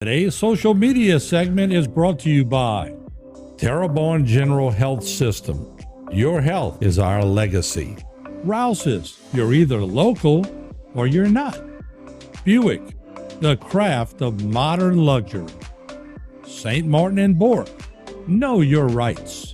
Today's social media segment is brought to you by Terrebonne General Health System. Your health is our legacy. Rouse's, you're either local or you're not. Buick, the craft of modern luxury. St. Martin and Bork, know your rights.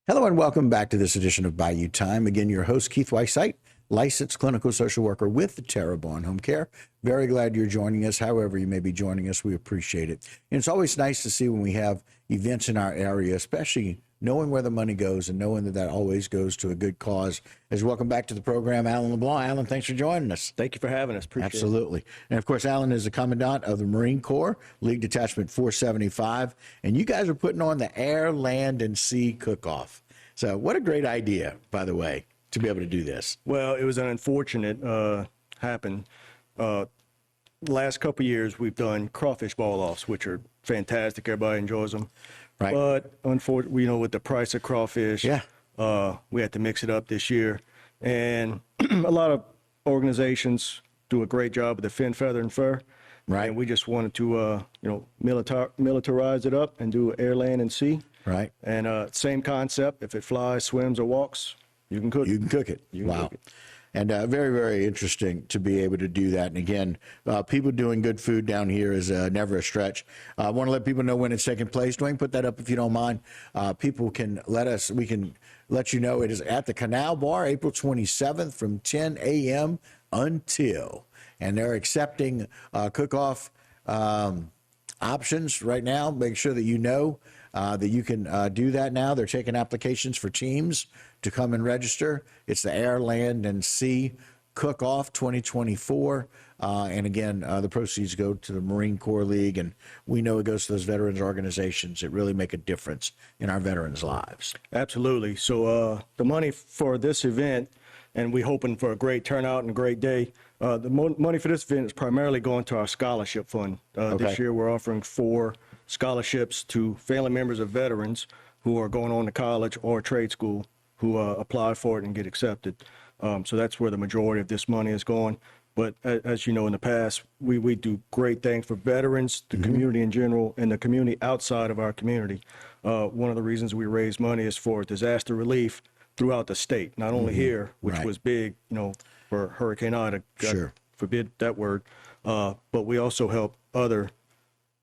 Hello and welcome back to this edition of Bayou Time. Again, your host, Keith Weissite, licensed clinical social worker with the Terrebonne Home Care. Very glad you're joining us. However you may be joining us, we appreciate it. And it's always nice to see when we have events in our area, especially knowing where the money goes and knowing that that always goes to a good cause. As welcome back to the program, Alan LeBlanc. Alan, thanks for joining us. Thank you for having us. Appreciate Absolutely. And of course, Alan is the Commandant of the Marine Corps, League Detachment 475. And you guys are putting on the Air, Land, and Sea Cook-Off. So what a great idea, by the way, to be able to do this. Well, it was an unfortunate happen. Last couple of years, we've done crawfish ball-offs, which are fantastic. Everybody enjoys them. Right. But unfortunately, with the price of crawfish, we had to mix it up this year. And a lot of organizations do a great job with the fin, feather, and fur. Right. And we just wanted to, militarize it up and do air, land, and sea. Right. And same concept. If it flies, swims, or walks, you can cook it. You can cook it. Wow. And very, very interesting to be able to do that. And again, people doing good food down here is never a stretch. I want to let people know when it's taking place. Dwayne, put that up if you don't mind. People can we can let you know it is at the Canal Bar, April 27th from 10 a.m. until. And they're accepting cook-off options right now. Make sure that you know that you can do that now. They're taking applications for teams to come and register. It's the Air, Land, and Sea Cook-Off 2024. And again, the proceeds go to the Marine Corps League, and we know it goes to those veterans organizations that really make a difference in our veterans' lives. Absolutely. So the money for this event, and we're hoping for a great turnout and a great day, the money for this event is primarily going to our scholarship fund. This year we're offering 4 scholarships to family members of veterans who are going on to college or trade school who apply for it and get accepted. So that's where the majority of this money is going. But as you know, in the past, we do great things for veterans, the community in general, and the community outside of our community. One of the reasons we raise money is for disaster relief throughout the state, not only here, which was big, for Hurricane Ida, God forbid that word, but we also help other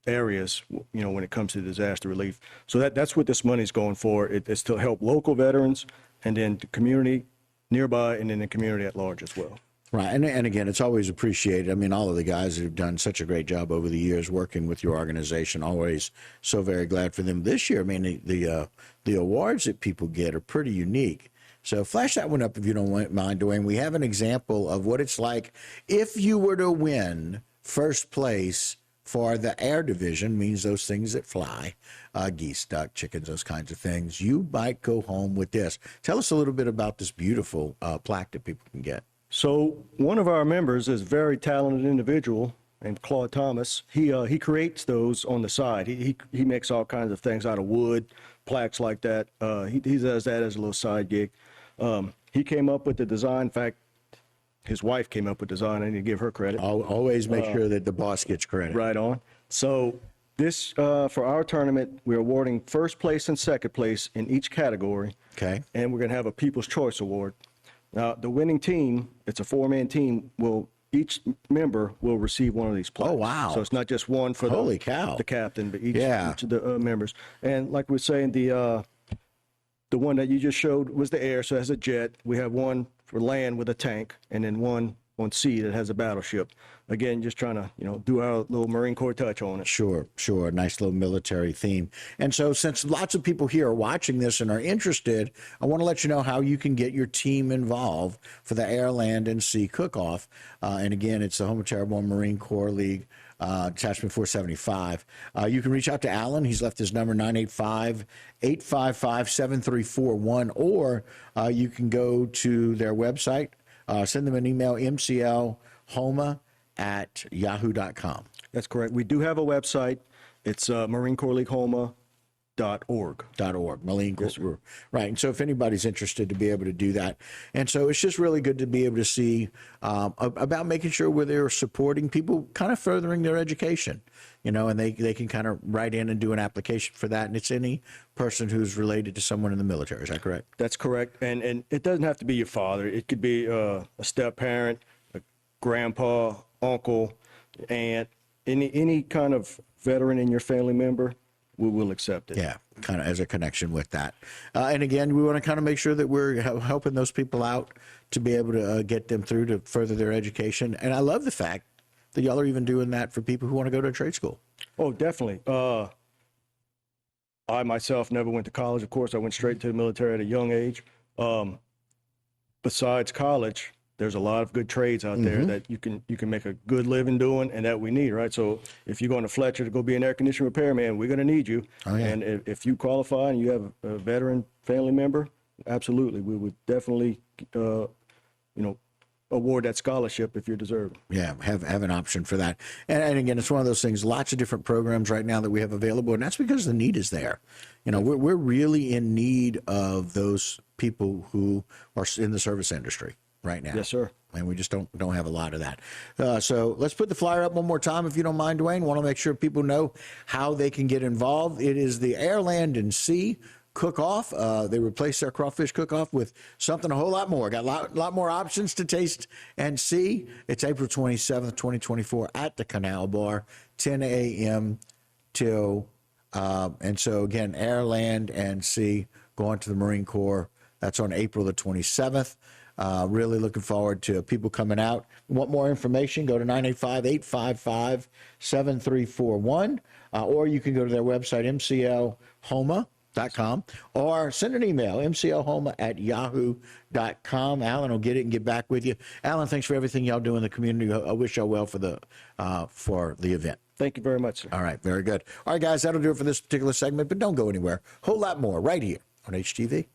areas, when it comes to disaster relief. So that's what this money is going for. It's to help local veterans and then the community nearby and then the community at large as well. Right. And again, it's always appreciated. I mean, all of the guys have done such a great job over the years working with your organization. Always so very glad for them. This year, I mean, the awards that people get are pretty unique. So flash that one up if you don't mind, Dwayne. We have an example of what it's like if you were to win first place for the air division, means those things that fly, geese, duck, chickens, those kinds of things. You might go home with this. Tell us a little bit about this beautiful plaque that people can get. So one of our members is a very talented individual named Claude Thomas. He creates those on the side. He makes all kinds of things out of wood, plaques like that. He does that as a little side gig. He came up with the design. In fact, his wife came up with design. I need to give her credit. Always make sure that the boss gets credit. Right on. So this, for our tournament, we're awarding first place and second place in each category. Okay. And we're going to have a People's Choice Award. Now, the winning team, it's a 4-man team, each member will receive one of these plaques. Oh, wow. So it's not just one for Holy cow. the captain, but each of the members. And like we were saying, the one that you just showed was the air, so it has a jet. We have one for land with a tank, and then one on sea that has a battleship. Again, just trying to, do our little Marine Corps touch on it. Sure. Nice little military theme. And so since lots of people here are watching this and are interested, I want to let you know how you can get your team involved for the Air, Land, and Sea Cook-Off. And again, it's the Houma Terrebonne Marine Corps League, Detachment 475. You can reach out to Alan. He's left his number 985-855-7341, or you can go to their website, send them an email, mclhouma@yahoo.com. That's correct. We do have a website. It's Marine Corps League Houma. .org. Marine Corps. Right. And so if anybody's interested to be able to do that. And so it's just really good to be able to see about making sure where they're supporting people kind of furthering their education, and they can kind of write in and do an application for that. And it's any person who's related to someone in the military. Is that correct? That's correct. And it doesn't have to be your father. It could be a step parent, a grandpa, uncle, aunt, any kind of veteran in your family member. We will accept it. Yeah, kind of as a connection with that. And again, we want to kind of make sure that we're helping those people out to be able to get them through to further their education. And I love the fact that y'all are even doing that for people who want to go to a trade school. Oh, definitely. I myself never went to college. Of course, I went straight to the military at a young age. Besides college, there's a lot of good trades out there that you can make a good living doing, and that we need, right? So if you're going to Fletcher to go be an air conditioning repairman, we're going to need you. Oh, yeah. And if you qualify and you have a veteran family member, absolutely, we would definitely, award that scholarship if you're deserving. Yeah, have an option for that. And again, it's one of those things, lots of different programs right now that we have available, and that's because the need is there. We're really in need of those people who are in the service industry right now. Yes, sir. And we just don't have a lot of that. So let's put the flyer up one more time, if you don't mind, Dwayne. Want to make sure people know how they can get involved. It is the Air, Land, and Sea Cook-Off. They replaced their crawfish cook-off with something a whole lot more. Got a lot more options to taste and see. It's April 27th, 2024 at the Canal Bar, 10 a.m. till, and so again, Air, Land, and Sea going to the Marine Corps. That's on April the 27th. Really looking forward to people coming out. Want more information? Go to 985-855-7341, or you can go to their website, mclhouma.com, or send an email, mclhouma@yahoo.com. Alan will get it and get back with you. Alan, thanks for everything y'all do in the community. I wish y'all well for the event. Thank you very much, sir. All right, very good. All right, guys, that'll do it for this particular segment, but don't go anywhere. Whole lot more right here on HTV.